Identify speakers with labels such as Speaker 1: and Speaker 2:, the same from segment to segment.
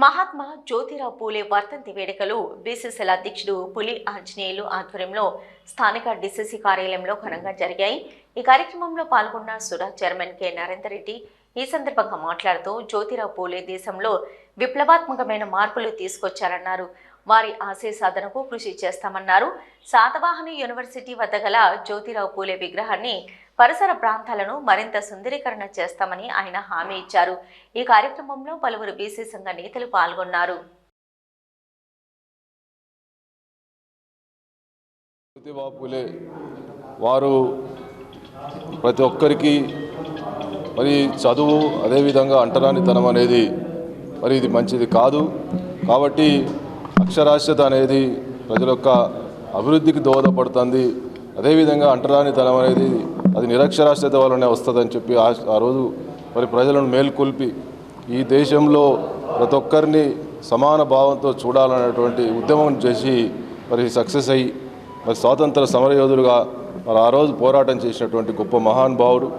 Speaker 1: మహాత్మా జ్యోతిరావు పూలే వర్ధంతి వేడుకలు బీసీసీల అధ్యక్షుడు పులి ఆంజనేయులు ఆధ్వర్యంలో స్థానిక డీసీసీ కార్యాలయంలో ఘనంగా జరిగాయి. ఈ కార్యక్రమంలో పాల్గొన్న సుడా చైర్మన్ కె నరేందర్ రెడ్డి ఈ సందర్భంగా మాట్లాడుతూ జ్యోతిరావు పూలే దేశంలో విప్లవాత్మకమైన మార్పులు తీసుకొచ్చారన్నారు. వారి ఆశయ సాధనకు కృషి చేస్తామన్నారు. శాతవాహన యూనివర్సిటీ వద్ద గల జ్యోతిరావు పూలే విగ్రహాన్ని పరిసర ప్రాంతాలను మరింత సుందరీకరణ చేస్తామని ఆయన హామీ ఇచ్చారు. ఈ కార్యక్రమంలో పలువురు బీసీ సంఘ నేతలు పాల్గొన్నారు.
Speaker 2: జ్యోతిరావు పూలే వారు ప్రతి ఒక్కరికి మరి చదువు అదేవిధంగా అంటరానితనం అనేది మరి ఇది మంచిది కాదు. కాబట్టి అక్షరాస్యత అనేది ప్రజల యొక్క అభివృద్ధికి దోహదపడుతుంది. అదేవిధంగా అంటరానితనం అనేది అది నిరక్షరాస్యత వల్లనే వస్తుందని చెప్పి ఆ రోజు మరి ప్రజలను మేల్కొల్పి ఈ దేశంలో ప్రతి ఒక్కరిని సమాన భావంతో చూడాలనేటువంటి ఉద్యమం చేసి మరి సక్సెస్ అయ్యి మరి స్వాతంత్ర సమరయోధులుగా మరి ఆ రోజు పోరాటం చేసినటువంటి గొప్ప మహానుభావుడు.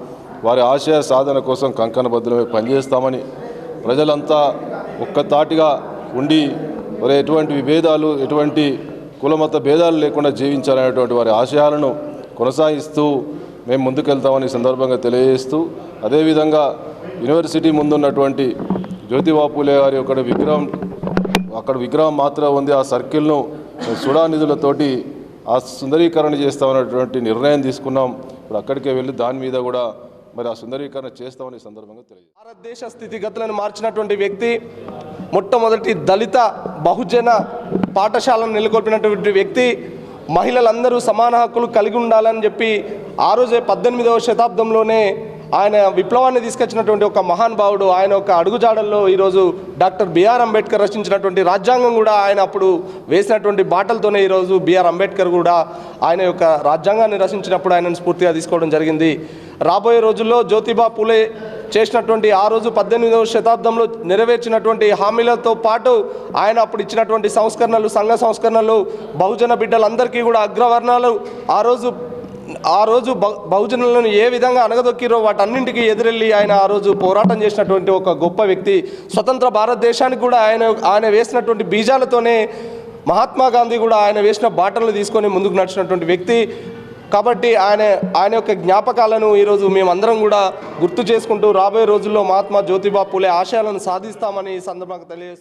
Speaker 2: వారి ఆశయ సాధన కోసం కంకణబద్ధులమై పనిచేస్తామని ప్రజలంతా ఒక్కతాటిగా ఉండి మరి ఎటువంటి విభేదాలు ఎటువంటి కులమత భేదాలు లేకుండా జీవించాలనేటువంటి వారి ఆశయాలను కొనసాగిస్తూ మేము ముందుకెళ్తామని సందర్భంగా తెలియజేస్తూ, అదేవిధంగా యూనివర్సిటీ ముందున్నటువంటి జ్యోతిరావు పూలే గారి అక్కడ విగ్రహం మాత్రం ఉంది. ఆ సర్కిల్ను సుడా నిధులతోటి ఆ సుందరీకరణ చేస్తామనేటువంటి నిర్ణయం తీసుకున్నాం. ఇప్పుడు అక్కడికే వెళ్ళి దాని మీద కూడా మరి ఆ సుందరీకరణ చేస్తామని సందర్భంగా తెలియదు.
Speaker 3: భారతదేశ స్థితిగతులను మార్చినటువంటి వ్యక్తి, మొట్టమొదటి దళిత బహుజన పాఠశాలను నెలకొల్పినటువంటి వ్యక్తి, మహిళలందరూ సమాన హక్కులు కలిగి ఉండాలని చెప్పి ఆ రోజే 18వ శతాబ్దంలోనే ఆయన విప్లవాన్ని తీసుకొచ్చినటువంటి ఒక మహానుభావుడు. ఆయన ఒక అడుగుజాడల్లో ఈరోజు డాక్టర్ బిఆర్ అంబేద్కర్ రచించినటువంటి రాజ్యాంగం కూడా ఆయన అప్పుడు వేసినటువంటి బాటలతోనే ఈరోజు బిఆర్ అంబేద్కర్ కూడా ఆయన యొక్క రాజ్యాంగాన్ని రచించినప్పుడు ఆయనను స్ఫూర్తిగా తీసుకోవడం జరిగింది. రాబోయే రోజుల్లో జ్యోతిబా పూలే చేసినటువంటి ఆ రోజు 18వ శతాబ్దంలో నెరవేర్చినటువంటి హామీలతో పాటు ఆయన అప్పుడు ఇచ్చినటువంటి సంస్కరణలు, సంఘ సంస్కరణలు, బహుజన బిడ్డలందరికీ కూడా అగ్రవర్ణాలు ఆ రోజు బహుజనులను ఏ విధంగా అనగదొక్కిరో వాటన్నింటికి ఎదురెళ్ళి ఆయన ఆ రోజు పోరాటం చేసినటువంటి ఒక గొప్ప వ్యక్తి. స్వతంత్ర భారతదేశానికి కూడా ఆయన వేసినటువంటి బీజాలతోనే మహాత్మా గాంధీ కూడా ఆయన వేసిన బాటలు తీసుకొని ముందుకు నడిచినటువంటి వ్యక్తి. కాబట్టి ఆయన యొక్క జ్ఞాపకాలను ఈరోజు మేమందరం కూడా గుర్తు చేసుకుంటూ రాబోయే రోజుల్లో మహాత్మా జ్యోతిబా పూలే ఆశయాలను సాధిస్తామని ఈ సందర్భంగా తెలియజేస్తాం.